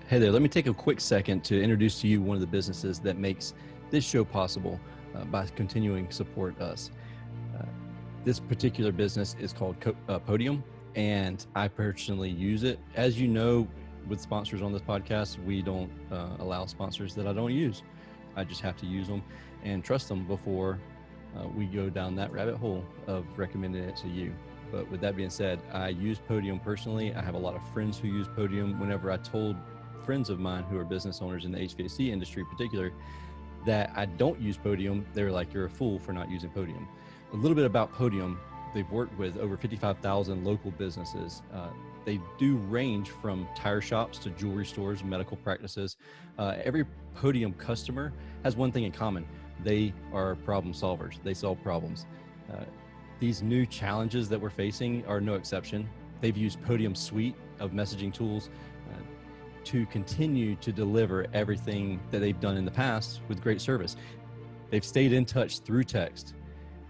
Hey there, let me take a quick second to introduce to you one of the businesses that makes this show possible by continuing to support us. This particular business is called Podium, and I personally use it. As you know, with sponsors on this podcast, we don't allow sponsors that I don't use. I just have to use them and trust them before we go down that rabbit hole of recommending it to you. But with that being said, I use Podium personally. I have a lot of friends who use Podium. Whenever I told friends of mine who are business owners in the HVAC industry in particular that I don't use Podium, they were like, you're a fool for not using Podium. A little bit about Podium: they've worked with over 55,000 local businesses. They do range from tire shops to jewelry stores, medical practices. Every Podium customer has one thing in common: they are problem solvers. They solve problems. These new challenges that we're facing are no exception. They've used Podium's suite of messaging tools to continue to deliver everything that they've done in the past with great service. They've stayed in touch through text,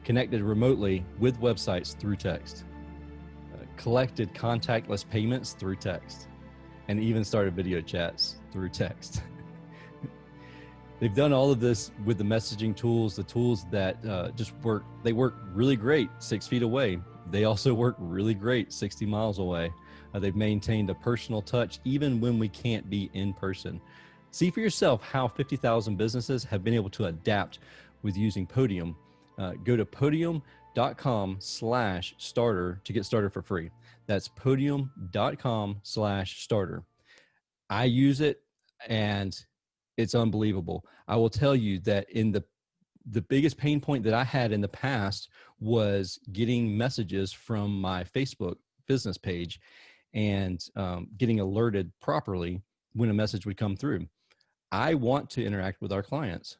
connected remotely with websites through text, collected contactless payments through text, and even started video chats through text. They've done all of this with the messaging tools, the tools that just work. They work really great 6 feet away. They also work really great 60 miles away. They've maintained a personal touch even when we can't be in person. See for yourself how 50,000 businesses have been able to adapt with using Podium. Go to podium.com/starter to get started for free. That's podium.com/starter. I use it and it's unbelievable. I will tell you that in the biggest pain point that I had in the past was getting messages from my Facebook business page and getting alerted properly when a message would come through. I want to interact with our clients,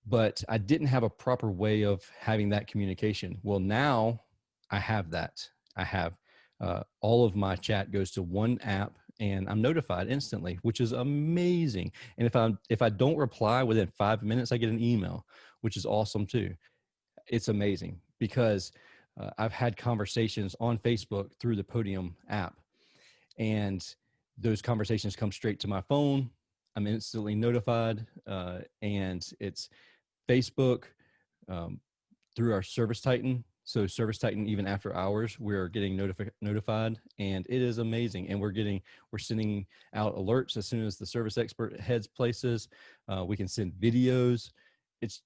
but I didn't have a proper way of having that communication. Well, now I have that. I have all of my chat goes to one app, and I'm notified instantly, which is amazing. And if I don't reply within 5 minutes, I get an email, which is awesome too. It's amazing because I've had conversations on Facebook through the Podium app, and those conversations come straight to my phone. I'm instantly notified, and it's Facebook through our Service Titan. So Service Titan, even after hours, we're getting notified, and it is amazing. And we're sending out alerts as soon as the service expert heads places. We can send videos. It's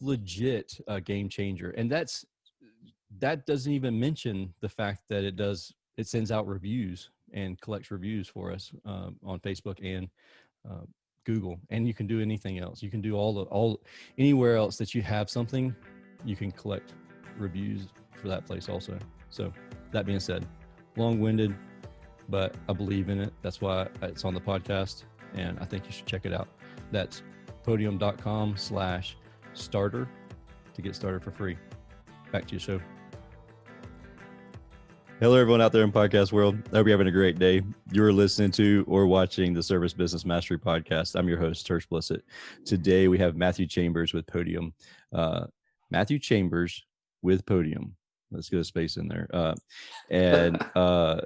legit a game changer. And that doesn't even mention the fact that it sends out reviews and collects reviews for us on Facebook and Google. And you can do anything else. You can do anywhere else that you have something, you can collect reviews for that place also. So that being said, long-winded, but I believe in it. That's why it's on the podcast, and I think you should check it out. That's podium.com/starter to get started for free. Back to your show. Hello, everyone out there in podcast world. I hope you're having a great day. You're listening to or watching the Service Business Mastery Podcast. I'm your host, Tersh Blissett. Today, we have Matthew Chambers with Podium. Matthew Chambers with Podium. Let's get a space in there. And on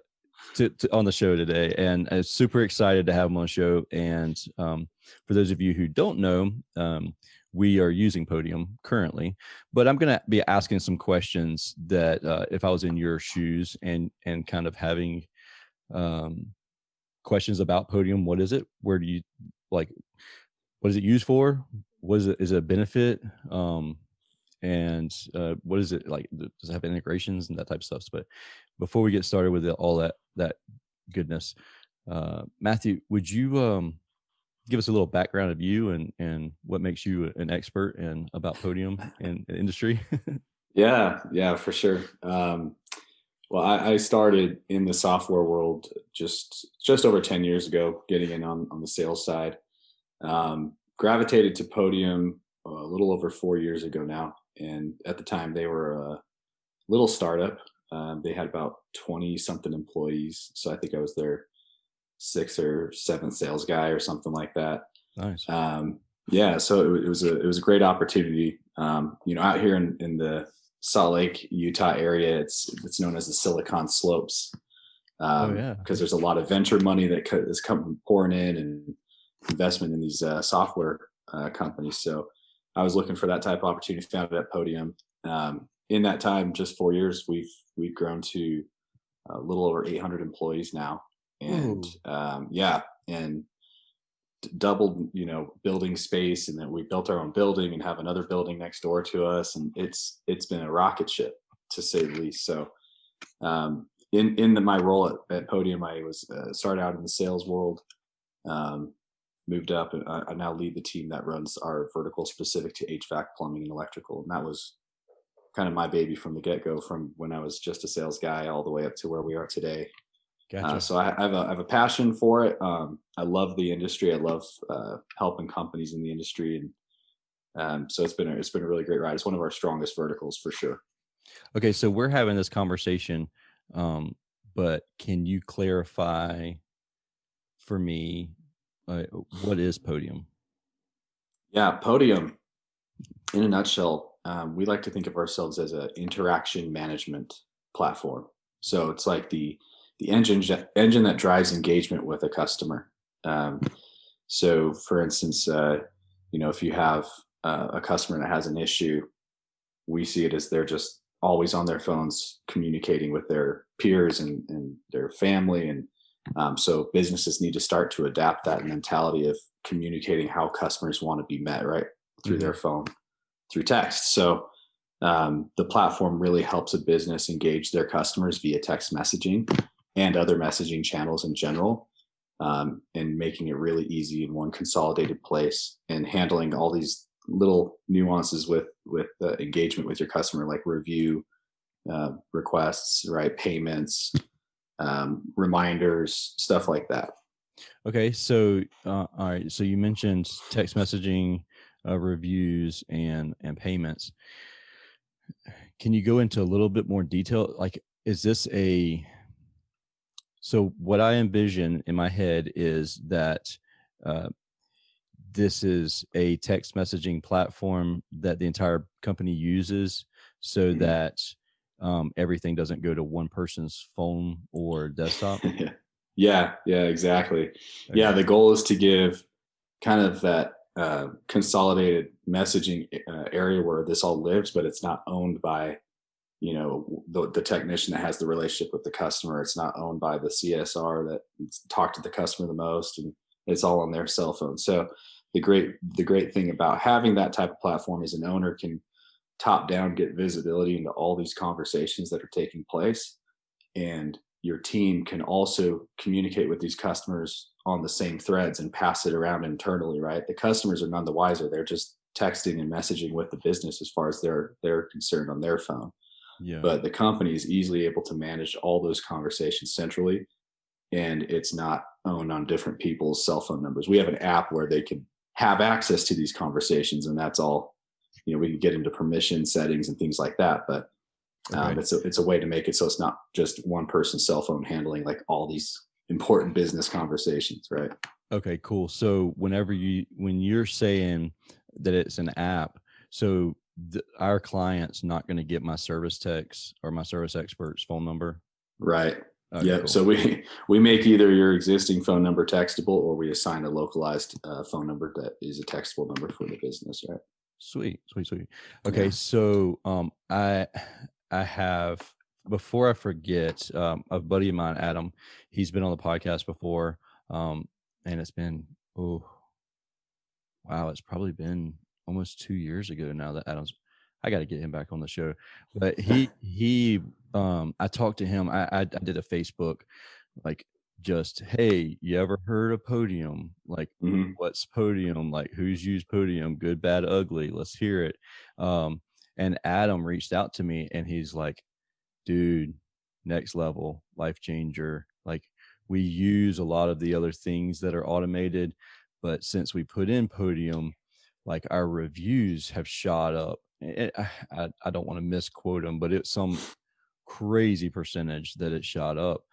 the show today. And I'm super excited to have him on the show. And for those of you who don't know, we are using Podium currently, but I'm going to be asking some questions that if I was in your shoes and kind of having questions about Podium. What is it? Where do you what is it used for? Is it a benefit? And what is it like? Does it have integrations and that type of stuff? But before we get started with all that goodness, Matthew, would you give us a little background of you and what makes you an expert about Podium in the industry? Yeah, for sure. Well, I started in the software world just over 10 years ago, getting in on the sales side. Gravitated to Podium a little over 4 years ago now. And at the time, they were a little startup. They had about 20 something employees. So I think I was their 6th or 7th sales guy or something like that. Nice. Yeah. So it was a great opportunity. Out here in the Salt Lake, Utah area, it's known as the Silicon Slopes. Oh yeah. because there's a lot of venture money that is coming pouring in and investment in these software companies. So I was looking for that type of opportunity, found it at Podium. In that time, just 4 years, we've grown to a little over 800 employees now, and Whoa. yeah, and doubled, building space, and then we built our own building and have another building next door to us, and it's been a rocket ship to say the least. So in my role at Podium, I was started out in the sales world, um, moved up, and I now lead the team that runs our vertical specific to HVAC, plumbing, and electrical, and that was kind of my baby from the get-go, from when I was just a sales guy all the way up to where we are today. Gotcha. So I have a passion for it. I love the industry. I love helping companies in the industry, and so it's been a really great ride. It's one of our strongest verticals for sure. Okay, so we're having this conversation, um, but can you clarify for me what is Podium? Yeah, Podium, in a nutshell, we like to think of ourselves as an interaction management platform. So it's like the engine that drives engagement with a customer. Um, so, for instance, if you have a customer that has an issue, we see it as they're just always on their phones communicating with their peers and their family. And so businesses need to start to adapt that mentality of communicating how customers want to be met, right? Through Hmm. their phone, through text. So the platform really helps a business engage their customers via text messaging and other messaging channels in general, and making it really easy in one consolidated place, and handling all these little nuances with engagement with your customer, like review requests, right, payments, reminders, stuff like that. Okay, so all right, so you mentioned text messaging, reviews, and payments. Can you go into a little bit more detail? Like, is this a so what I envision in my head is that uh, this is a text messaging platform that the entire company uses so Mhm. that everything doesn't go to one person's phone or desktop. Yeah, exactly. Yeah, Okay. the goal is to give kind of that consolidated messaging area where this all lives, but it's not owned by the technician that has the relationship with the customer. It's not owned by the CSR that talked to the customer the most, and it's all on their cell phone. So the great thing about having that type of platform is an owner can top down get visibility into all these conversations that are taking place, and your team can also communicate with these customers on the same threads and pass it around internally, right? The customers are none the wiser. They're just texting and messaging with the business as far as they're concerned on their phone, Yeah. but the company is easily able to manage all those conversations centrally, and it's not owned on different people's cell phone numbers. We have an app where they can have access to these conversations, and that's all. We can get into permission settings and things like that, but Okay. it's a way to make it so it's not just one person's cell phone handling like all these important business conversations, right? Okay, cool. So when you're saying that it's an app, so our client's not going to get my service techs or my service expert's phone number. Right. Okay, Yep. cool. So we make either your existing phone number textable, or we assign a localized phone number that is a textable number for the business, right? Sweet, sweet, sweet. Okay, Yeah. so I have before I forget, a buddy of mine, Adam, he's been on the podcast before, and it's been oh wow, it's probably been almost 2 years ago now that Adam's. I got to get him back on the show, but I talked to him. I did a Facebook like just hey, you ever heard of Podium? Like, Hmm. what's Podium? Like, who's used Podium? Good, bad, ugly. Let's hear it. Um, and Adam reached out to me and he's like, dude, next level, life changer. Like, we use a lot of the other things that are automated, but since we put in Podium, like our reviews have shot up. I don't want to misquote them, but it's some crazy percentage that it shot up.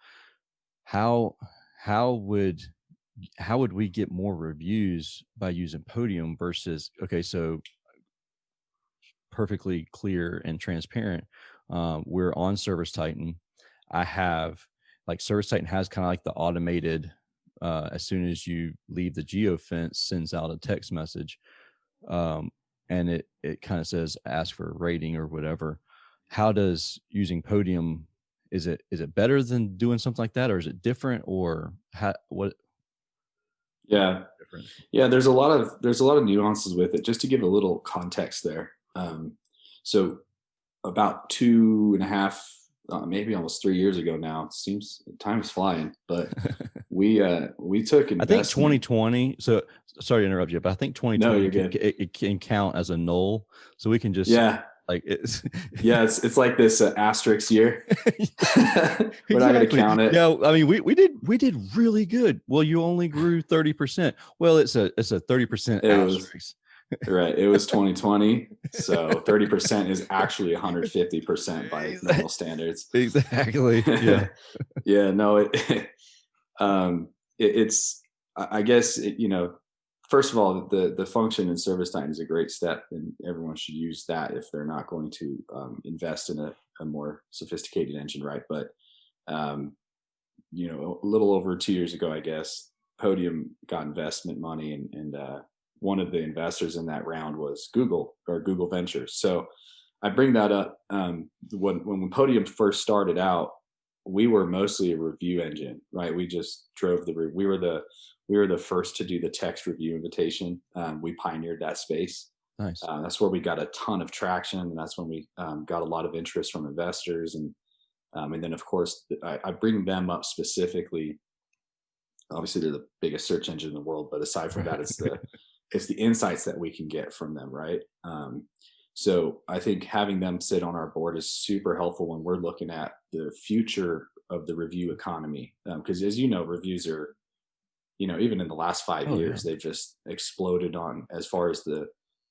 How how would how would we get more reviews by using Podium versus okay, so perfectly clear and transparent. We're on Service Titan. I have like ServiceTitan has kind of like the automated, as soon as you leave the geofence, sends out a text message, um, and it kind of says ask for a rating or whatever. How does using Podium, is it better than doing something like that, or is it different, or what Yeah. difference? Yeah, there's a lot of nuances with it. Just to give a little context there. So about 2.5, maybe almost 3 years ago now. It seems time is flying, but we took I think investment. 2020. So sorry to interrupt you, but I think No, 2020 you're good. it can count as a null, so we can just Yeah, like it's yeah. It's like this asterisk year. We're not going to exactly. count it. Yeah, I mean we did really good. Well, you only grew 30%. Well, it's a 30% It was asterisk. right. It was 2020, so 30% is actually 150% by normal standards. Exactly. Yeah. Yeah, no, um, it's I guess first of all, the function in service time is a great step, and everyone should use that if they're not going to invest in a more sophisticated engine, right? But um, a little over 2 years ago, I guess, Podium got investment money, and one of the investors in that round was Google, or Google Ventures. So I bring that up. When Podium first started out, we were mostly a review engine, right? We just drove we were the first to do the text review invitation. We pioneered that space. Nice. That's where we got a ton of traction, and that's when we got a lot of interest from investors, and then of course I bring them up specifically. Obviously, they're the biggest search engine in the world, but aside from that, Right. it's the insights that we can get from them, right? So I think having them sit on our board is super helpful when we're looking at the future of the review economy. Because as you know, reviews are, even in the last five Oh yeah. years, they've just exploded on as far as the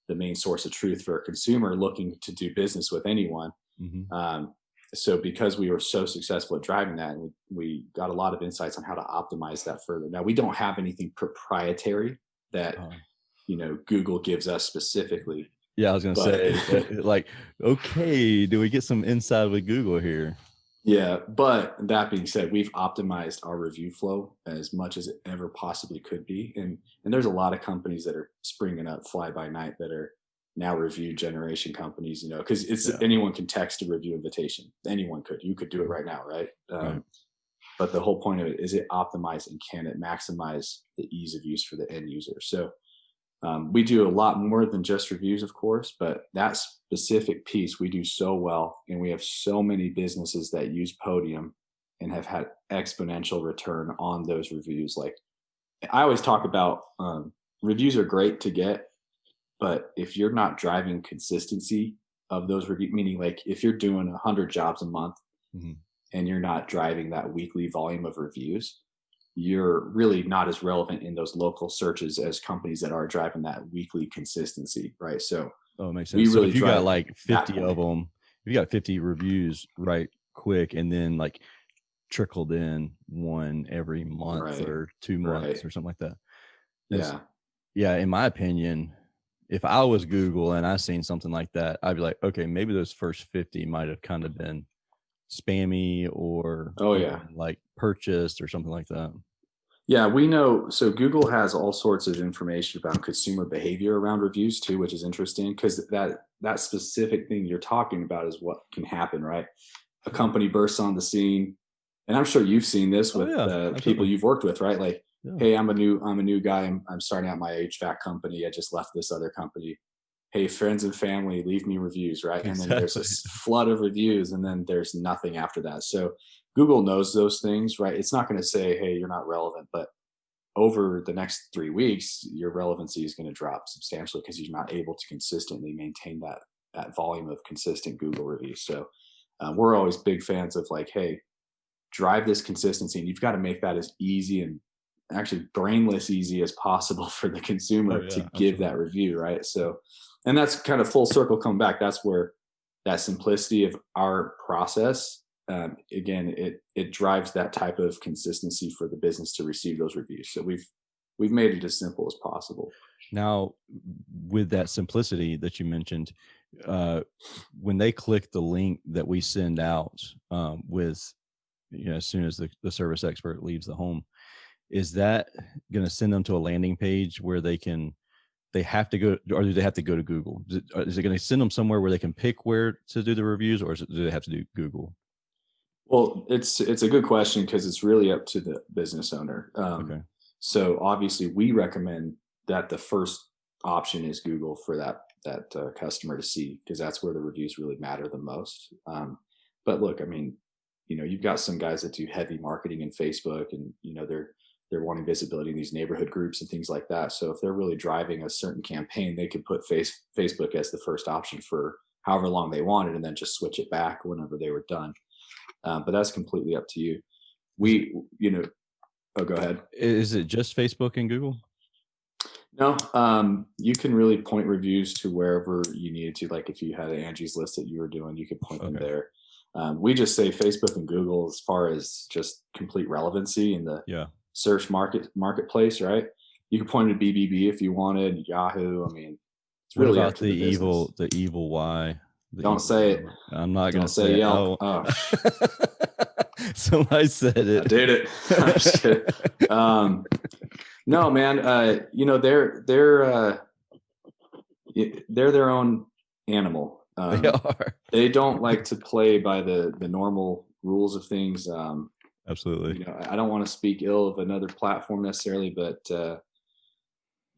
main source of truth for a consumer looking to do business with anyone. Hmm. Um, so because we were so successful at driving that, and we got a lot of insights on how to optimize that further. Now we don't have anything proprietary that Oh. Google gives us specifically, Yeah, I was gonna but say, like, okay, do we get some inside with Google here? yeah. But that being said, we've optimized our review flow as much as it ever possibly could be, and there's a lot of companies that are springing up fly by night that are now review generation companies. Because it's Yeah. anyone can text a review invitation. Anyone could. You could do it Mhm. right now, right? Right. But the whole point of it is it optimized, and can it maximize the ease of use for the end user. So we do a lot more than just reviews, of course, but that specific piece we do so well, and we have so many businesses that use Podium and have had exponential return on those reviews. Like I always talk about, reviews are great to get, but if you're not driving consistency of those reviews, meaning like if you're doing 100 jobs a month Mhm. and you're not driving that weekly volume of reviews, you're really not as relevant in those local searches as companies that are driving that weekly consistency, right? So Oh, it makes we sense. So really if you got drive like that 50 of point. them, if you got 50 reviews right quick, and then like trickled in one every month Right. or 2 months Right. or something like that. Is Yeah. Yeah, in my opinion, if I was Google and I seen something like that, I'd be like, okay, maybe those first 50 might have kind of been spammy or Oh yeah. even like purchased or something like that. Yeah, we know. So Google has all sorts of information about consumer behavior around reviews too, which is interesting because that specific thing you're talking about is what can happen, right? A company bursts on the scene, and I'm sure you've seen this Oh with yeah, people absolutely. you've worked with, right? Like, Yeah, hey, I'm a new guy. I'm starting out my HVAC company. I just left this other company. Hey, friends and family, leave me reviews, right? And then there's exactly. this flood of reviews, and then there's nothing after that. So Google knows those things, right? It's not going to say, hey, you're not relevant, but over the next 3 weeks, your relevancy is going to drop substantially because you're not able to consistently maintain that volume of consistent Google reviews. So we're always big fans of like, hey, drive this consistency, and you've got to make that as easy and actually brainless easy as possible for the Oh consumer to yeah, give that absolutely. review, right? So, and that's kind of full circle come back. That's where that simplicity of our process, again, it drives that type of consistency for the business to receive those reviews. So we've made it as simple as possible. Now, with that simplicity that you mentioned, uh, when they click the link that we send out with as soon as the service expert leaves the home. Is that going to send them to a landing page where they have to go, or do they have to go to Google? Is it going to send them somewhere where they can pick where to do the reviews, or do they have to do Google? Well, it's a good question because it's really up to the business owner. Okay. So obviously, we recommend that the first option is Google for that customer to see, because that's where the reviews really matter the most. But look, I mean, you've got some guys that do heavy marketing in Facebook, and they're wanting visibility in these neighborhood groups and things like that. So if they're really driving a certain campaign, they could put Facebook as the first option for however long they wanted, and then just switch it back whenever they were done. But that's completely up to you. Oh, go ahead. Is it just Facebook and Google? No, you can really point reviews to wherever you needed to. Like if you had an Angie's List that you were doing, you could point them there. We just say Facebook and Google as far as just complete relevancy in the search marketplace, right? You could point to BBB if you wanted, Yahoo. I mean, it's really up to the evil Y. Don't say it. I'm not going to say Yelp. Oh. Somebody said it. I did it. I'm just kidding. No, man. They're their own animal. They are. They don't like to play by the normal rules of things. Absolutely. I don't want to speak ill of another platform necessarily, but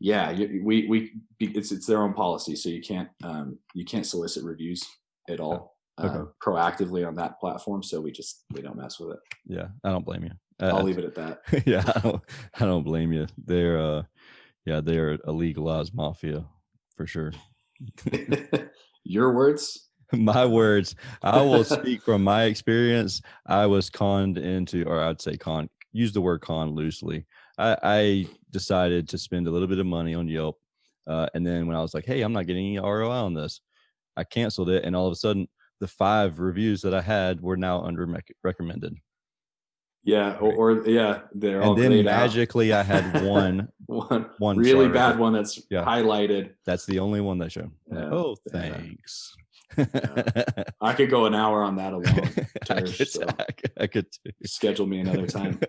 it's their own policy, so you can't solicit reviews at all proactively on that platform. So we don't mess with it. Yeah, I don't blame you. I'll leave it at that. Yeah, I don't blame you. They're a legalized mafia for sure. Your words? My words. I will speak from my experience. I was conned into, or I'd say use the word con loosely. I decided to spend a little bit of money on Yelp. And then when I was like, hey, I'm not getting any ROI on this, I canceled it. And all of a sudden, the 5 reviews that I had were now under recommended. Yeah. They're all. And then magically I had one really bad one that's highlighted. That's the only one that showed. Yeah. Oh, thanks. I could go an hour on that alone. I could too. Schedule me another time.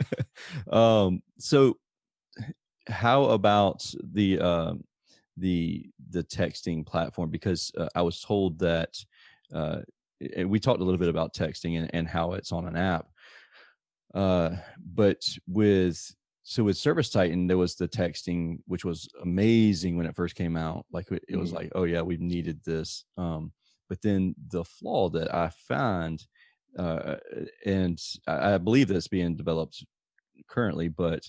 So how about the texting platform? Because I was told that we talked a little bit about texting and how it's on an app. But with Service Titan, there was the texting, which was amazing when it first came out. Like it was like, oh yeah, we've needed this. But then the flaw that I find, and I believe that's being developed currently, but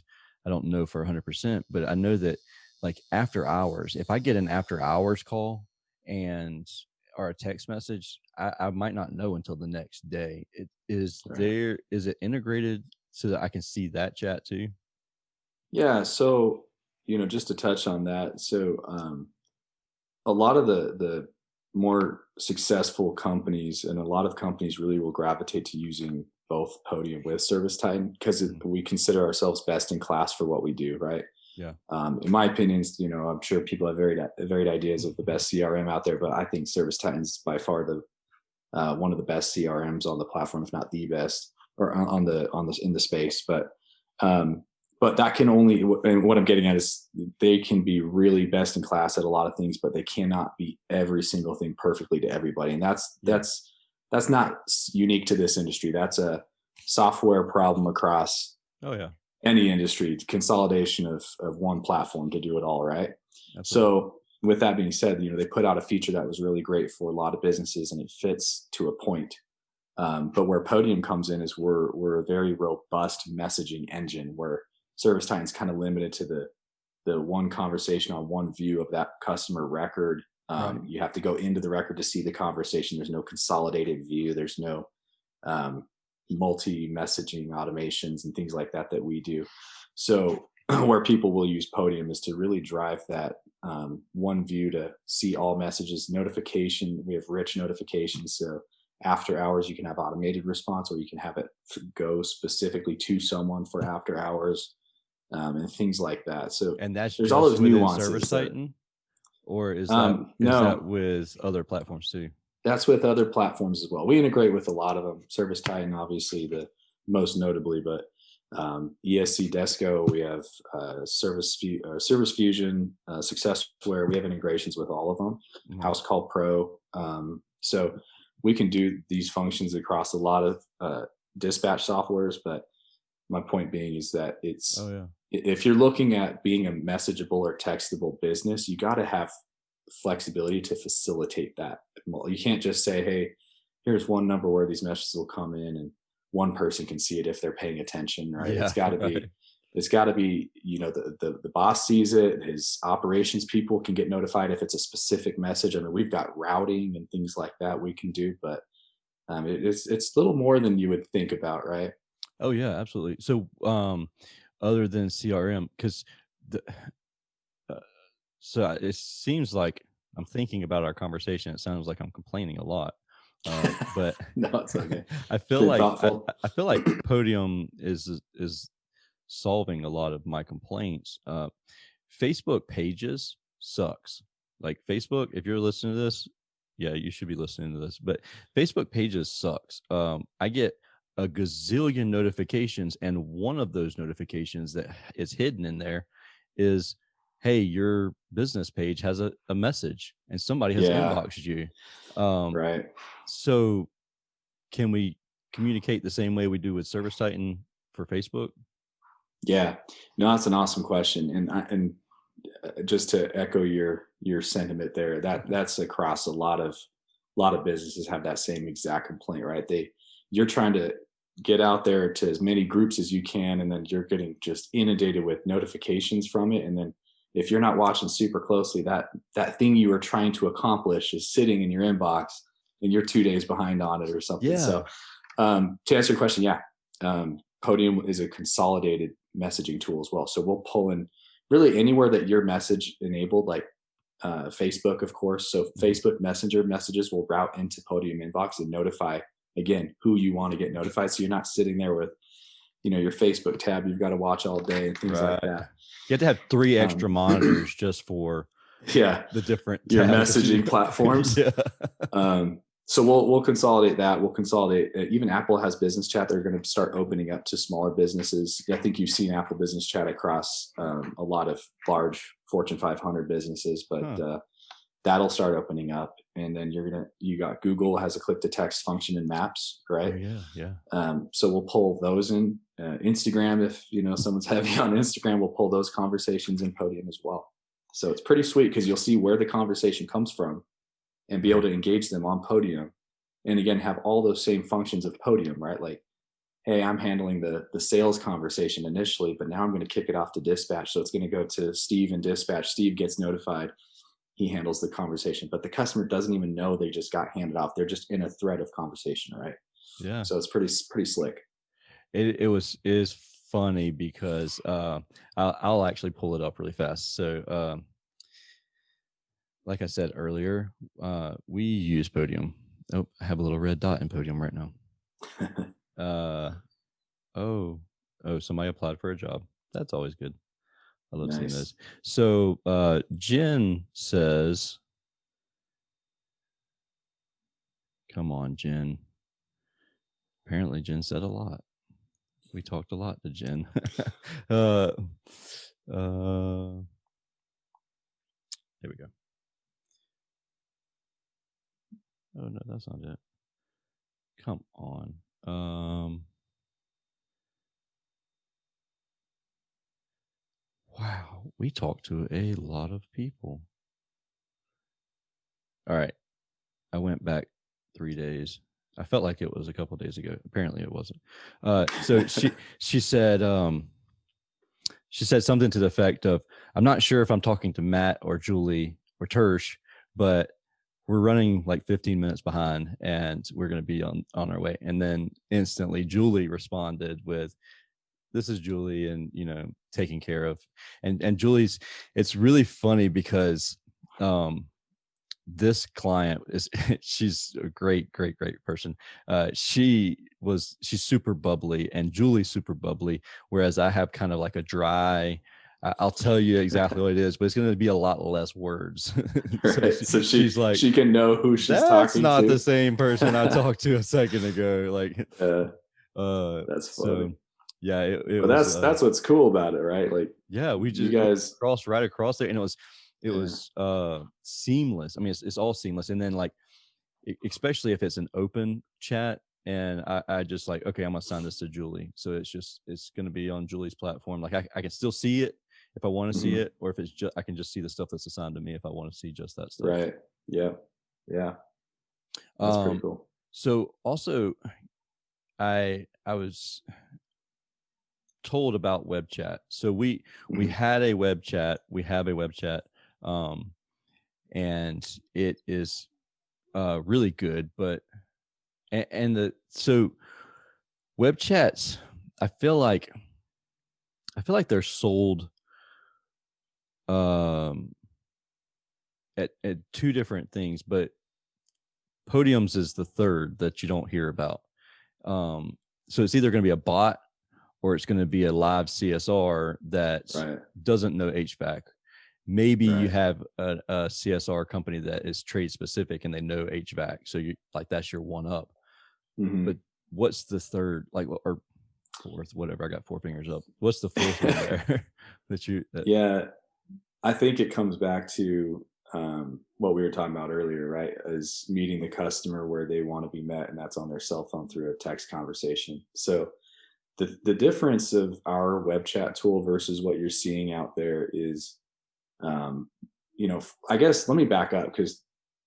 I don't know for 100%. But I know that like after hours, if I get an after hours call or a text message, I might not know until the next day. Is it integrated so that I can see that chat too? Yeah. So, just to touch on that. So, a lot of the more successful companies, and a lot of companies really will gravitate to using both Podium with Service Titan because we consider ourselves best in class for what we do, right? Yeah. In my opinion, I'm sure people have varied ideas of the best CRM out there, but I think Service Titan's by far one of the best CRMs on the platform, if not the best, or in the space. But that can only, and what I'm getting at is they can be really best in class at a lot of things, but they cannot be every single thing perfectly to everybody. And that's not unique to this industry. That's a software problem across any industry, consolidation of one platform to do it all, right? Absolutely. So with that being said, they put out a feature that was really great for a lot of businesses, and it fits to a point. But where Podium comes in is we're a very robust messaging engine where Service Titan's kind of limited to the one conversation on one view of that customer record. You have to go into the record to see the conversation. There's no consolidated view. There's no multi-messaging automations and things like that we do. So where people will use Podium is to really drive that one view to see all messages, notification. We have rich notifications. So after hours, you can have automated response, or you can have it go specifically to someone for after hours. And things like that. So and there's all those nuances. Service Titan, or is that with other platforms too? That's with other platforms as well. We integrate with a lot of them. Service Titan, obviously, the most notably, but ESC Desco, we have Service Fusion, Successware. We have integrations with all of them. Mhm. House Call Pro. So we can do these functions across a lot of dispatch softwares. But my point being is that Oh yeah. if you're looking at being a messageable or textable business, you got to have flexibility to facilitate that. You can't just say, hey, here's one number where these messages will come in and one person can see it if they're paying attention, right? Yeah. It's got to Right. be, the boss sees it, his operations people can get notified if it's a specific message. I mean, we've got routing and things like that we can do, but it's a little more than you would think about, right? Oh yeah, absolutely. So other than CRM, because the it seems like I'm thinking about our conversation. It sounds like I'm complaining a lot. But No, it's okay. I feel Been like thoughtful. I feel like Podium is solving a lot of my complaints. Facebook pages sucks. Like Facebook, if you're listening to this, yeah, you should be listening to this. But Facebook pages sucks. I get a gazillion notifications, and one of those notifications that is hidden in there is, hey, your business page has a message and somebody has Yeah, inboxed you. Um, right. so can we communicate the same way we do with Service Titan for Facebook? Yeah, no, that's an awesome question, and just to echo your sentiment there, that's across a lot of businesses have that same exact complaint, right? You're trying to get out there to as many groups as you can, and then you're getting just inundated with notifications from it, and then if you're not watching super closely, that thing you were trying to accomplish is sitting in your inbox, and you're 2 days behind on it or something. Yeah. So, to answer your question, yeah, Podium is a consolidated messaging tool as well. So we'll pull in really anywhere that you're message enabled, like Facebook, of course. So Facebook Messenger messages will route into Podium inbox and notify again who you want to get notified. So you're not sitting there with, your Facebook tab you've got to watch all day and things like Right. that. You have to have 3 extra Um, monitors just for yeah, the different your tabs. messaging platforms. Yeah. So we'll consolidate that. We'll consolidate. Even Apple has Business Chat. They're going to start opening up to smaller businesses. I think you've seen Apple Business Chat across a lot of large Fortune 500 businesses, but that'll start opening up. And then you got Google has a click to text function in Maps, right? Oh, yeah. So we'll pull those in. Instagram, if someone's heavy on Instagram, we'll pull those conversations in Podium as well. So it's pretty sweet because you'll see where the conversation comes from and be able to engage them on Podium. And again, have all those same functions of Podium, right? Like, hey, I'm handling the sales conversation initially, but now I'm going to kick it off to dispatch. So it's going to go to Steve in dispatch. Steve gets notified. He handles the conversation, but the customer doesn't even know they just got handed off. They're just in a thread of conversation, right? Yeah. So it's pretty slick. It is funny because I'll actually pull it up really fast. So like I said earlier, we use Podium. Oh, I have a little red dot in Podium right now. Oh, somebody applied for a job. That's always good. I love seeing those. So Jen says, come on, Jen. Apparently Jen said a lot. We talked a lot to Jen. There we go. Oh no, that's not it. Come on. Wow, we talked to a lot of people. All right. I went back 3 days. I felt like it was a couple days ago. Apparently it wasn't. So she said something to the effect of, I'm not sure if I'm talking to Matt or Julie or Tersh, but we're running like 15 minutes behind and we're going to be on our way. And then instantly Julie responded with, this is Julie, and taking care of, and Julie's, it's really funny because this client she's a great person. She's super bubbly, and Julie's super bubbly, whereas I have kind of like a dry, I'll tell you exactly what it is, but it's going to be a lot less words. Right. So she's like, she can know who she's talking to. That's not the same person I talked to a second ago. Like, That's So funny. yeah, it But was, that's what's cool about it, right? Like yeah, you we guys, crossed right across there, and it yeah, was, seamless. I mean, it's all seamless, and then, like, especially if it's an open chat, and I just like, okay, I'm gonna assign this to Julie. So it's gonna be on Julie's platform. Like I can still see it if I want to see mhm, it, or if it's just I can just see the stuff that's assigned to me if I want to see just that stuff. right. Yeah. Yeah. That's pretty Um, cool. so also I was told about web chat. So we Mhm. had a web chat, we have a web chat, um, and it is really good, but and the so web chats, I feel like they're sold um at two different things, but Podiums is the third that you don't hear about. Um, so it's either going to be a bot or it's going to be a live CSR that Right. doesn't know HVAC. Maybe you Right. have a CSR company that is trade specific and they know HVAC, so you like that's your one up. But Mhm. what's the third, like, or fourth, whatever? I got four fingers up. What's the fourth one there that you that? Yeah. I think it comes back to what we were talking about earlier, right? Is meeting the customer where they want to be met, and that's on their cell phone through a text conversation. So the difference of our web chat tool versus what you're seeing out there is, um, I guess let me back up because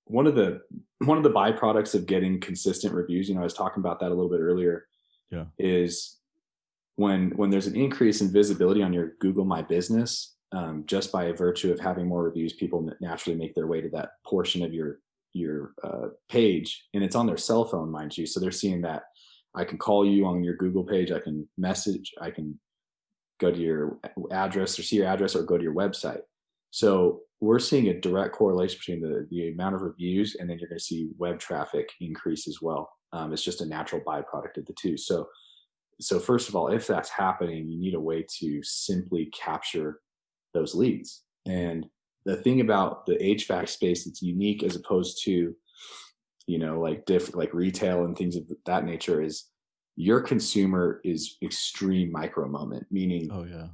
one of the one of the byproducts of getting consistent reviews, I was talking about that a little bit earlier, Yeah. is when there's an increase in visibility on your Google My Business, just by virtue of having more reviews, people naturally make their way to that portion of your page, and it's on their cell phone, mind you. So they're seeing that I can call you on your Google page, I can message, I can go to your address or see your address or go to your website. So we're seeing a direct correlation between the amount of reviews and then you're going to see web traffic increase as well. It's just a natural byproduct of the two. So first of all, if that's happening, you need a way to simply capture those leads. And the thing about the HVAC space that's unique as opposed to, like different like retail and things of that nature is your consumer is extreme micro moment, meaning Oh yeah.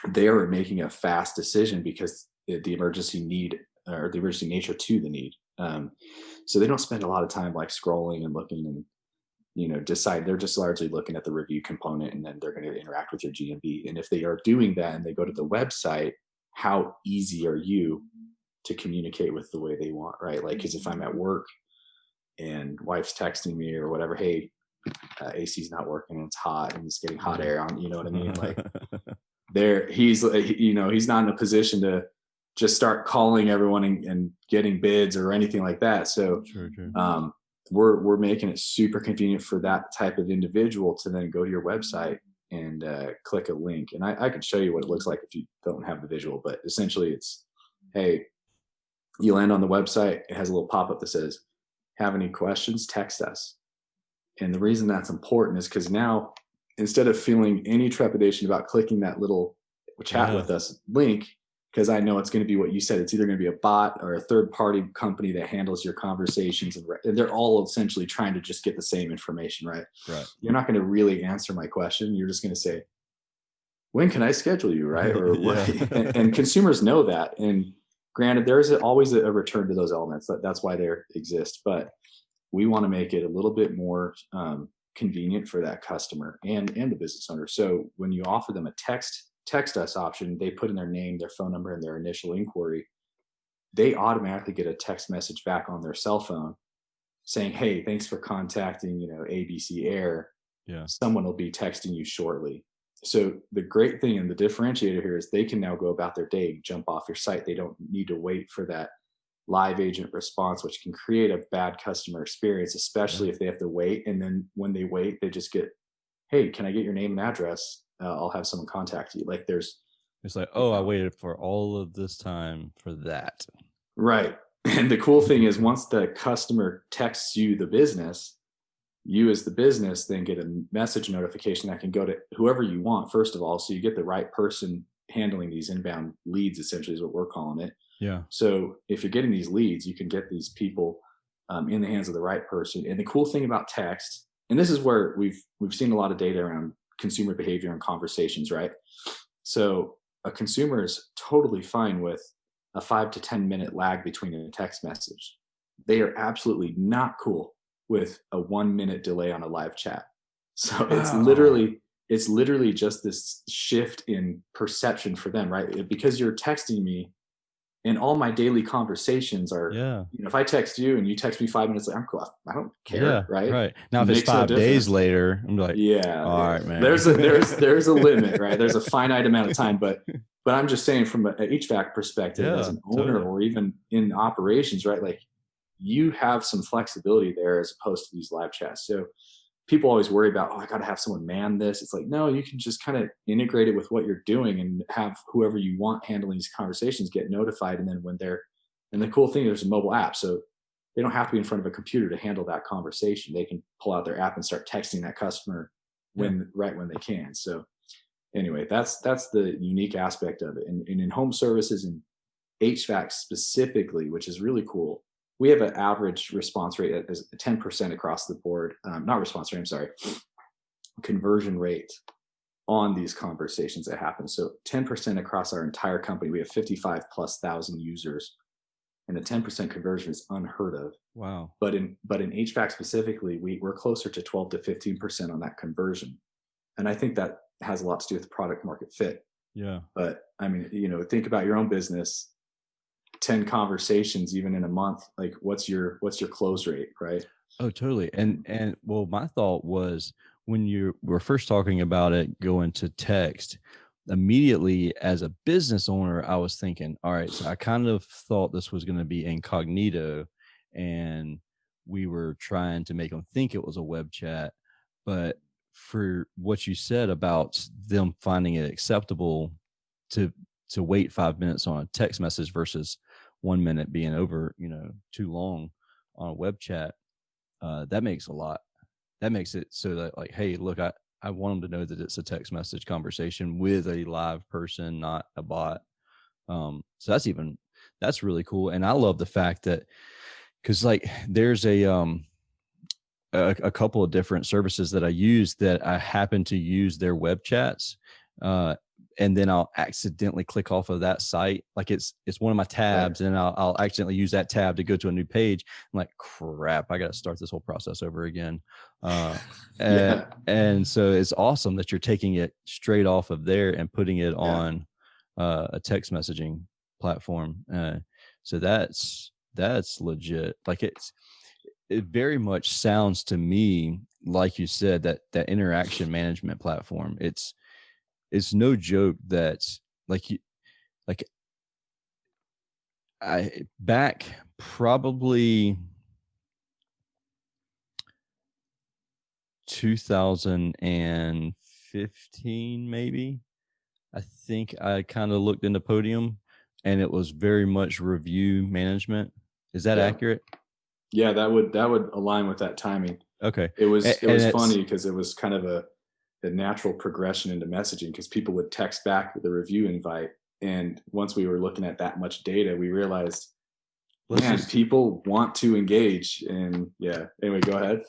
they are making a fast decision because the emergency need or the emergency nature to the need. So they don't spend a lot of time like scrolling and looking and decide. They're just largely looking at the review component and then they're going to interact with your GMB. And if they are doing that and they go to the website, how easy are you to communicate with the way they want, right? Like, because if I'm at work and wife's texting me or whatever, hey, AC's not working and it's hot and it's getting hot Yeah. air on, you know what I mean? Like, he's not in a position to just start calling everyone and getting bids or anything like that. So True, true. um, we're making it super convenient for that type of individual to then go to your website and click a link. And I can show you what it looks like if you don't have the visual, but essentially it's, hey, you land on the website, it has a little pop-up that says, have any questions, text us. And the reason that's important is because now, instead of feeling any trepidation about clicking that little chat Yeah. with us link, because I know it's going to be what you said, it's either going to be a bot or a third party company that handles your conversations. And they're all essentially trying to just get the same information, right? Right. You're not going to really answer my question. You're just going to say, when can I schedule you? Right. Or what? Yeah. And consumers know that. And granted, there's always a return to those elements. That's why they exist. But we want to make it a little bit more convenient for that customer and the business owner. So when you offer them a text us option, they put in their name, their phone number, and their initial inquiry. They automatically get a text message back on their cell phone saying, "Hey, thanks for contacting ABC Air. Yeah. Someone will be texting you shortly." So the great thing and the differentiator here is they can now go about their day, jump off your site. They don't need to wait for that live agent response, which can create a bad customer experience, Yeah. especially if they have to wait. And then when they wait, they just get, hey, can I get your name and address? I'll have someone contact you. Like there's, It's like, you oh, I know, waited for all of this time for that. right. And the cool thing is once the customer texts you the business, you as the business then get a message notification that can go to whoever you want, first of all. So you get the right person handling these inbound leads, essentially is what we're calling it. Yeah. So if you're getting these leads, you can get these people in the hands of the right person. And the cool thing about text and this is where we've seen a lot of data around consumer behavior and conversations, right? So a consumer is totally fine with a 5 to 10 minute lag between a text message. They are absolutely not cool with a 1 minute delay on a live chat. So Wow. it's literally just this shift in perception for them, right? Because you're texting me, and all my daily conversations are, Yeah. if I text you and you text me 5 minutes later, I'm cool. I don't care, Yeah. right? Right. Now, if it's Makes no 5 days difference. later, I'm like, Yeah, all yeah. right, man. There's a limit, right? There's a finite amount of time, but I'm just saying from a HVAC perspective, as Yeah, an owner totally. or even in operations, right? Like you have some flexibility there as opposed to these live chats. So people always worry about, oh, I got to have someone man this. It's like, no, you can just kind of integrate it with what you're doing and have whoever you want handling these conversations get notified. And then and the cool thing, there's a mobile app. So they don't have to be in front of a computer to handle that conversation. They can pull out their app and start texting that customer Yeah. right when they can. So anyway, that's the unique aspect of it. And in home services and HVAC specifically, which is really cool, we have an average response rate that is 10% across the board. Not response rate, I'm sorry, conversion rate on these conversations that happen. So 10% across our entire company. We have 55 plus thousand users, and a 10% conversion is unheard of. Wow. But in HVAC specifically, we're closer to 12 to 15% on that conversion. And I think that has a lot to do with product market fit. Yeah. But I mean, think about your own business. 10 conversations even in a month, like what's your close rate, right? Oh, totally. And And well, my thought was when you were first talking about it going to text, immediately as a business owner, I was thinking, all right, so I kind of thought this was going to be incognito and we were trying to make them think it was a web chat. But for what you said about them finding it acceptable to wait 5 minutes on a text message versus 1 minute being over, too long on a web chat, that makes a lot. That makes it so that like, hey, look, I want them to know that it's a text message conversation with a live person, not a bot. So that's really cool. And I love the fact that because like there's a couple of different services that I use that I happen to use their web chats. And then I'll accidentally click off of that site. Like it's one of my right. tabs and I'll accidentally use that tab to go to a new page. I'm like, crap, I got to start this whole process over again. And, Yeah, and so it's awesome that you're taking it straight off of there and putting it yeah, on a text messaging platform. So that's legit. Like it very much sounds to me like you said that interaction management platform. It's no joke that like you like I back probably 2015 maybe. I think I kind of looked into Podium and it was very much review management. Is that yeah, accurate? yeah. That would align with that timing. Okay. It was it And was it's funny because it was kind of a natural progression into messaging because people would text back with a review invite, and once we were looking at that much data, we realized, let's man, just people want to engage. And yeah, anyway, go ahead.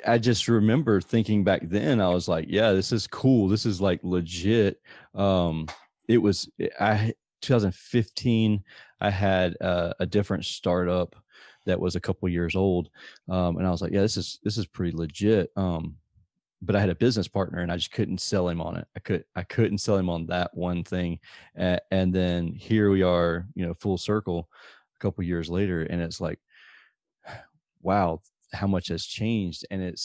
I just remember thinking back then, I was like, yeah, this is cool. This is like legit. Um, it was, I, 2015, I had a different startup that was a couple years old. And I was like, yeah, this is pretty legit. But I had a business partner and I just couldn't sell him on it. I couldn't sell him on that one thing. And then here we are, full circle a couple years later. And it's like, wow, how much has changed. And it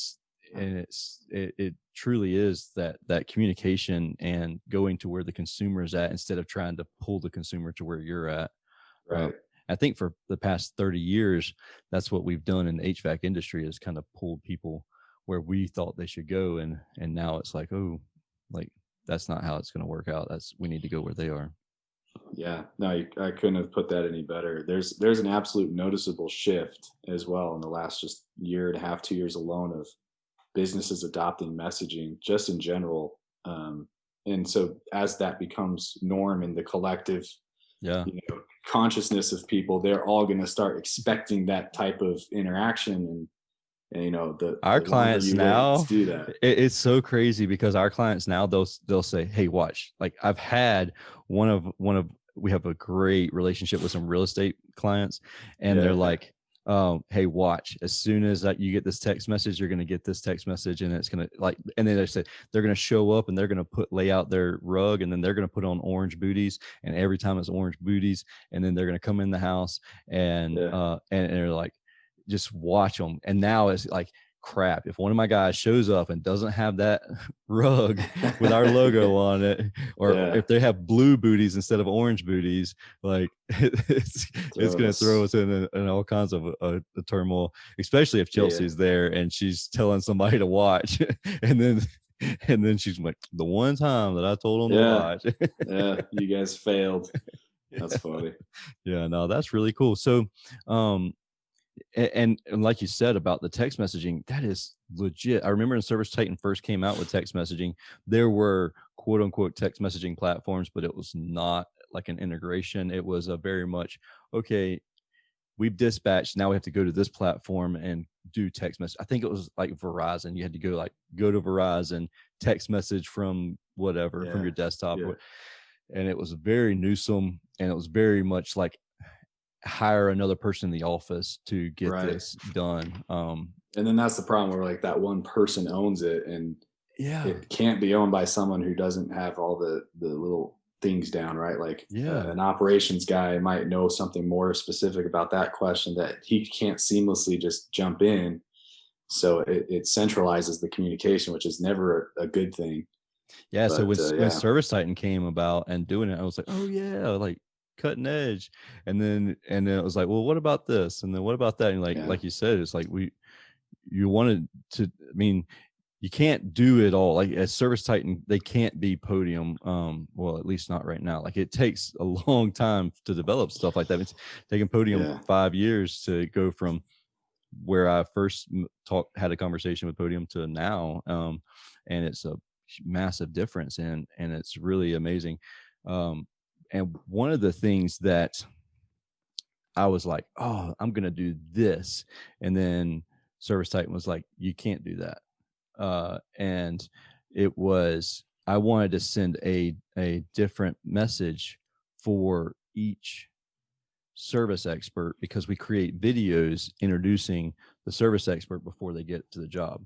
truly is that communication and going to where the consumer is at instead of trying to pull the consumer to where you're at. um, Right. I think for the past 30 years that's what we've done in the HVAC industry, is kind of pulled people where we thought they should go, and now it's like, oh, like that's not how it's going to work out. We need to go where they are. Yeah, no, I couldn't have put that any better. There's an absolute noticeable shift as well in the last just year and a half, 2 years alone, of businesses adopting messaging just in general. And so as that becomes norm in the collective, Yeah. consciousness of people, they're all going to start expecting that type of interaction. And Our the longer clients you wait to now, do that. it's so crazy because our clients now, they'll say, hey, watch, like I've had one of we have a great relationship with some real estate clients, and they're Yeah. like, hey, watch, as soon as you get this text message, you're going to get this text message, and it's going to like, and then they say they're going to show up and they're going to lay out their rug, and then they're going to put on orange booties, and every time it's orange booties, and then they're going to come in the house, and and they're like, just watch them. And now it's like, crap, if one of my guys shows up and doesn't have that rug with our logo on it, or if they have blue booties instead of orange booties, like it's going to throw us in all kinds of a turmoil, especially if Chelsea's there and she's telling somebody to watch and then she's like, the one time that I told them to watch. Yeah, you guys failed. That's funny. Yeah, no, that's really cool. So and like you said about the text messaging, that is legit. I remember when Service Titan first came out with text messaging, there were quote unquote text messaging platforms, but it was not like an integration. It was a very much, okay, we've dispatched, now we have to go to this platform and do text message. I think it was like Verizon. You had to go to Verizon, text message from whatever, from your desktop. And it was very newsome, and it was very much like, hire another person in the office to get this done. And then that's the problem where like that one person owns it, and it can't be owned by someone who doesn't have all the little things down, right? Like an operations guy might know something more specific about that question that he can't seamlessly just jump in. So it centralizes the communication, which is never a good thing. Yeah. But, so when Service Titan came about and doing it, I was like, oh yeah, like cutting edge. And then it was like, well, what about this? And then what about that? And like you said, it's like you wanted to, I mean, you can't do it all. Like as Service Titan, they can't be Podium. Well, at least not right now. Like it takes a long time to develop stuff like that. It's taken Podium 5 years to go from where I first had a conversation with Podium to now. And it's a massive difference, and it's really amazing. And one of the things that I was like, oh, I'm going to do this. And then Service Titan was like, you can't do that. And it was, I wanted to send a different message for each service expert, because we create videos introducing the service expert before they get to the job.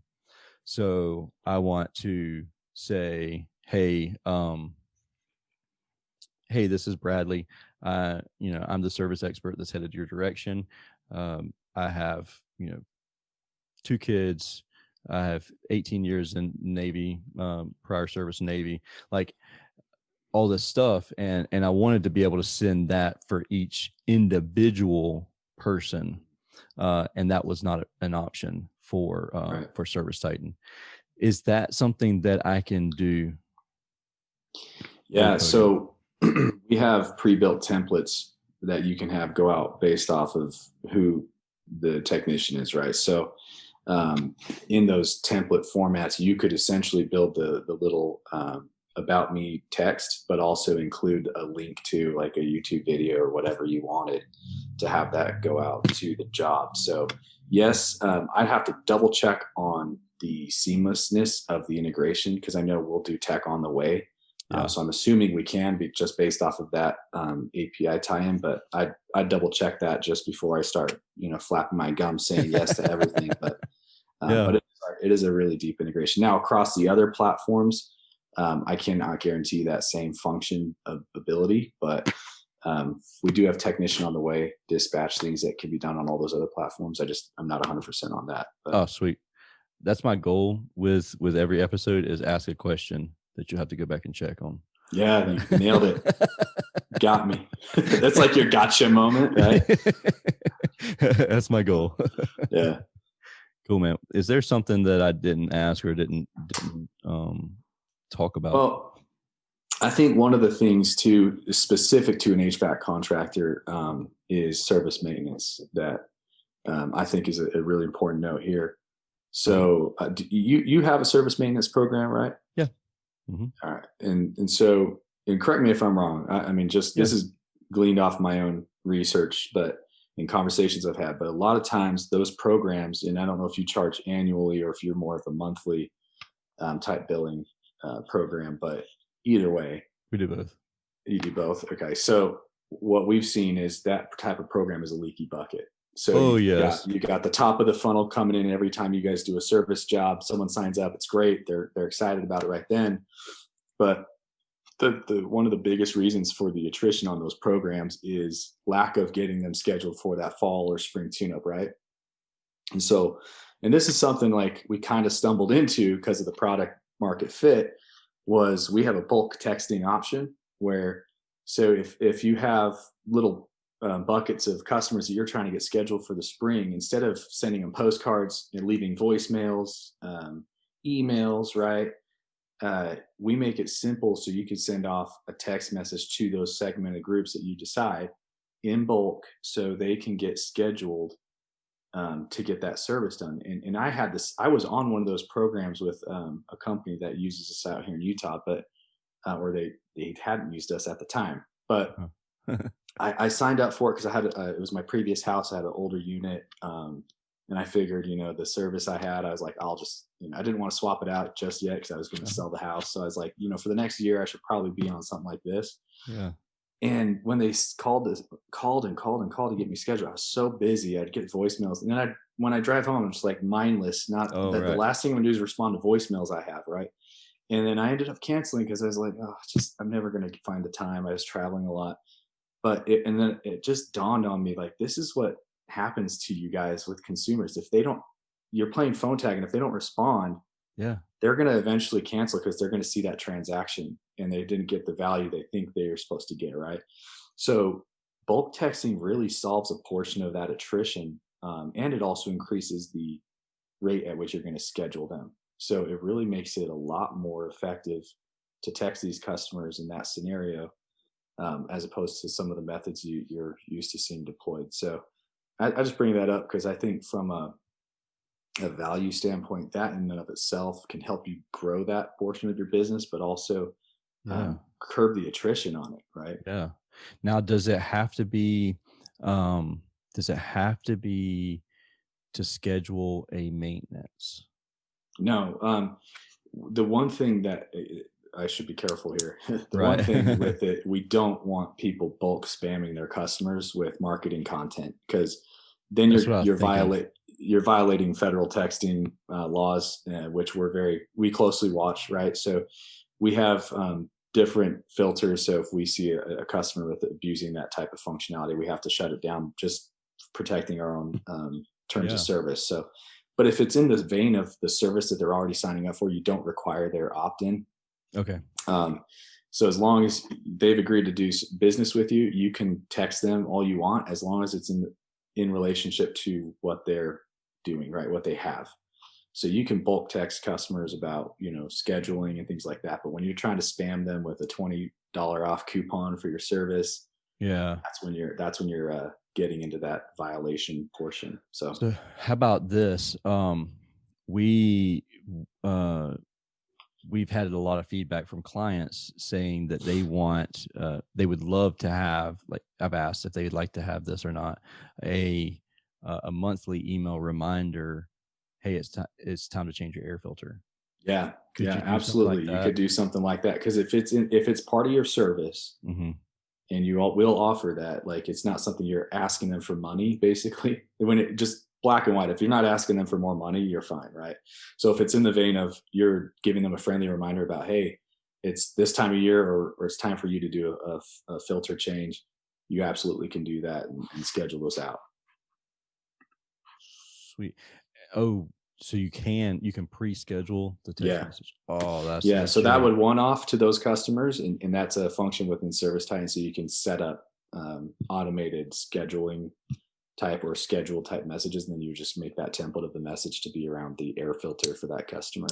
So I want to say, hey, hey, this is Bradley. I'm the service expert that's headed your direction. I have, 2 kids. I have 18 years in Navy, prior service Navy, like all this stuff. And I wanted to be able to send that for each individual person. And that was not an option for Service Titan. Is that something that I can do? Yeah. So we have pre-built templates that you can have go out based off of who the technician is, right? So in those template formats, you could essentially build the little about me text, but also include a link to like a YouTube video or whatever you wanted to have that go out to the job. So yes, I'd have to double check on the seamlessness of the integration, because I know we'll do tech on the way. So I'm assuming we can be just based off of that API tie-in, but I'd double check that just before I start, flapping my gums saying yes to everything. But it is a really deep integration. Now across the other platforms, I cannot guarantee that same function of ability, but we do have technician on the way, dispatch, things that can be done on all those other platforms. I'm not 100% on that. But. Oh, sweet. That's my goal with every episode, is ask a question that you have to go back and check on. Yeah, you nailed it. Got me. That's like your gotcha moment, right? That's my goal. Yeah. Cool, man. Is there something that I didn't ask or didn't talk about? Well, I think one of the things too, specific to an HVAC contractor, is service maintenance that I think is a really important note here. So you have a service maintenance program, right? Yeah. Mm-hmm. All right. And correct me if I'm wrong. I mean, this is gleaned off my own research, but in conversations I've had. But a lot of times those programs, and I don't know if you charge annually or if you're more of a monthly type billing program, but either way, We do both. you do both. Okay. So what we've seen is that type of program is a leaky bucket. So Oh, you've yes. got you got the top of the funnel coming in every time you guys do a service job, someone signs up, it's great. They're excited about it right then. But the one of the biggest reasons for the attrition on those programs is lack of getting them scheduled for that fall or spring tune-up, right? And so, and this is something like we kind of stumbled into because of the product market fit, was we have a bulk texting option where, so if you have little buckets of customers that you're trying to get scheduled for the spring, instead of sending them postcards and leaving voicemails, emails, right? We make it simple so you can send off a text message to those segmented groups that you decide in bulk so they can get scheduled to get that service done. And I had this, I was on one of those programs with a company that uses us out here in Utah, but or they hadn't used us at the time. But Huh. I signed up for it because I had it was my previous house. I had an older unit, and I figured, the service I had, I was like, I'll just, I didn't want to swap it out just yet because I was going to sell the house. So I was like, for the next year, I should probably be on something like this. Yeah. And when they called and called and called to get me scheduled, I was so busy. I'd get voicemails, and then when I drive home, I'm just like mindless. Not Oh, that the right. last thing I'm gonna do is respond to voicemails I have, right? And then I ended up canceling because I was like, oh, just I'm never gonna find the time. I was traveling a lot, and then it just dawned on me, like, this is what happens to you guys with consumers. If they don't, you're playing phone tag, and if they don't respond, Yeah. they're going to eventually cancel because they're going to see that transaction and they didn't get the value they think they're supposed to get, right? So bulk texting really solves a portion of that attrition, and it also increases the rate at which you're going to schedule them. So it really makes it a lot more effective to text these customers in that scenario, as opposed to some of the methods you're used to seeing deployed. So I just bring that up because I think from a value standpoint, that in and of itself can help you grow that portion of your business, but also Yeah. curb the attrition on it, right? Yeah. Now, does it have to be, um, does it have to be to schedule a maintenance? No, the one thing that I should be careful here. The one Right. thing with it, we don't want people bulk spamming their customers with marketing content because then That's what I was thinking. you're violating federal texting laws, which we closely watch, right? So we have different filters. So if we see a customer with abusing that type of functionality, we have to shut it down, just protecting our own terms of Yeah. service. So, but if it's in the vein of the service that they're already signing up for, you don't require their opt-in. Okay. Um, so as long as they've agreed to do business with you, you can text them all you want, as long as it's in relationship to what they're doing, right? What they have. So you can bulk text customers about, scheduling and things like that. But when you're trying to spam them with a $20 off coupon for your service, Yeah. that's when you're getting into that violation portion. So So how about this? We uh we've had a lot of feedback from clients saying that they would love to have, like, I've asked if they'd like to have this or not, a monthly email reminder. Hey, it's time to change your air filter. yeah, Could yeah, you do something like absolutely. You that? could do something like that because if it's part of your service, Mm-hmm. and you all will offer that, like, it's not something you're asking them for money, basically. When it just black and white, if you're not asking them for more money, you're fine, right? So if it's in the vein of you're giving them a friendly reminder about, hey, it's this time of year, or it's time for you to do a filter change, you absolutely can do that and schedule those out. Sweet. Oh, so you can pre-schedule the text Yeah. message. Oh, that's Yeah, so that legit. would one off to those customers, and that's a function within Service Titan. So you can set up automated scheduling type or schedule type messages, and then you just make that template of the message to be around the air filter for that customer.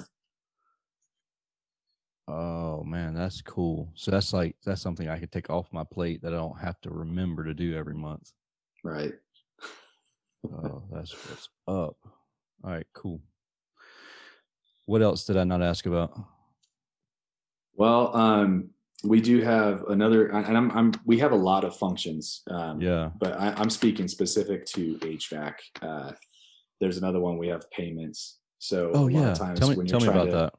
Oh man, that's cool. So that's something I could take off my plate that I don't have to remember to do every month. Right. Oh, that's what's up. All right, cool. What else did I not ask about? Well, We do have another, and we have a lot of functions. Yeah. But I'm speaking specific to HVAC. There's another one. We have payments. So Oh a lot of yeah. times when you're Tell me trying about to, that.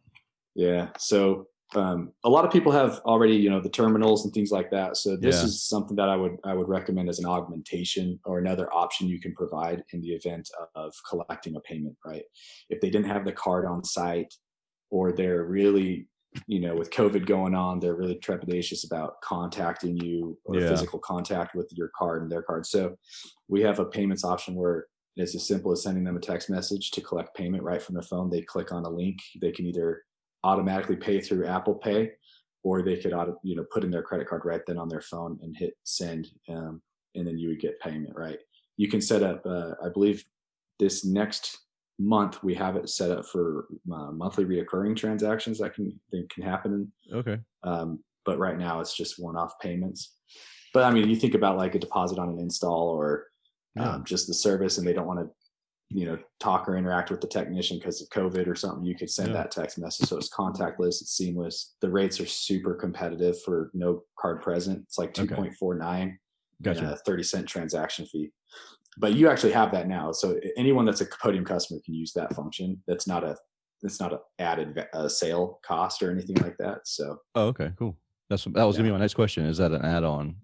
yeah. So a lot of people have already, the terminals and things like that. So this Yeah. is something that I would recommend as an augmentation or another option you can provide in the event of collecting a payment, right? If they didn't have the card on site, or they're really, with COVID going on, they're really trepidatious about contacting you or Yeah. physical contact with your card and their card. So we have a payments option where it's as simple as sending them a text message to collect payment right from their phone. They click on a link. They can either automatically pay through Apple Pay, or they could put in their credit card right then on their phone and hit send, and then you would get payment. Right. You can set up. I believe this next month we have it set up for monthly reoccurring transactions that can happen. Okay. But right now it's just one-off payments. But I mean, you think about like a deposit on an install or just the service, and they don't want to talk or interact with the technician because of COVID or something, you could send that text message. So it's contactless, it's seamless. The rates are super competitive for no card present. It's like 2.49 Gotcha. and a 30-cent transaction fee. But you actually have that now. So anyone that's a Podium customer can use that function. That's not a added sale cost or anything like that. So okay, cool. That was gonna be my next question. Is that an add-on?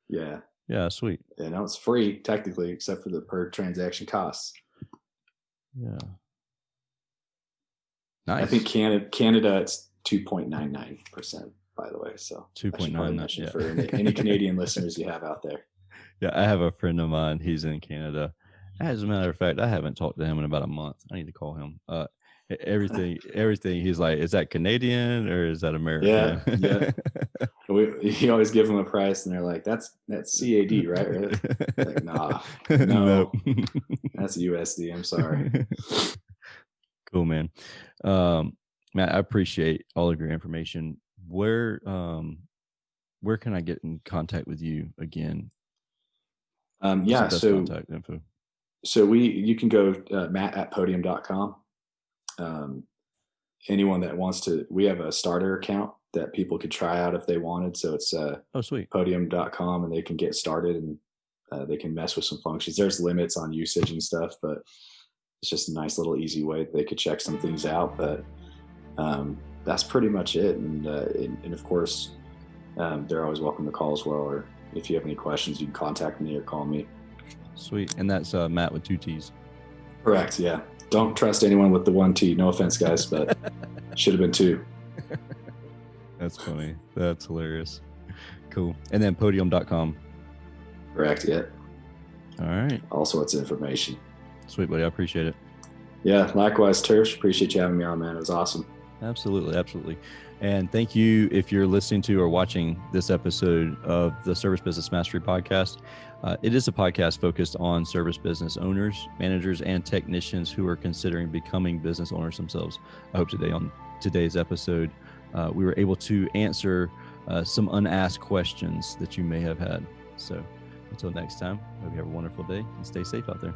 Yeah. Yeah, sweet. Yeah, no, it's free technically, except for the per transaction costs. Yeah. Nice. I think Canada it's 2.99%, by the way. So 2.99 for any Canadian listeners you have out there. Yeah, I have a friend of mine. He's in Canada. As a matter of fact, I haven't talked to him in about a month. I need to call him. Everything. He's like, is that Canadian or is that American? Yeah. You always give them a price, and they're like, "That's CAD, right?" Like, nah, no, that's USD. I'm sorry. Cool, man. Matt, I appreciate all of your information. Where can I get in contact with you again? Yeah, so contact info. So you can go matt@podium.com. Anyone that wants to, we have a starter account that people could try out if they wanted. So it's sweet, podium.com, and they can get started, and they can mess with some functions. There's limits on usage and stuff, but it's just a nice little easy way they could check some things out. But that's pretty much it. And of course, they're always welcome to call as well. Or if you have any questions, you can contact me or call me. Sweet. And that's Matt with 2 T's. Correct. Yeah. Don't trust anyone with the 1 T. No offense, guys, but should have been 2. That's funny. That's hilarious. Cool. And then podium.com. Correct. Yeah. All right. All sorts of information. Sweet, buddy. I appreciate it. Yeah. Likewise, Tersh. Appreciate you having me on, man. It was awesome. Absolutely. Absolutely. And thank you if you're listening to or watching this episode of the Service Business Mastery Podcast. It is a podcast focused on service business owners, managers, and technicians who are considering becoming business owners themselves. I hope today on today's episode, we were able to answer some unasked questions that you may have had. So until next time, I hope you have a wonderful day and stay safe out there.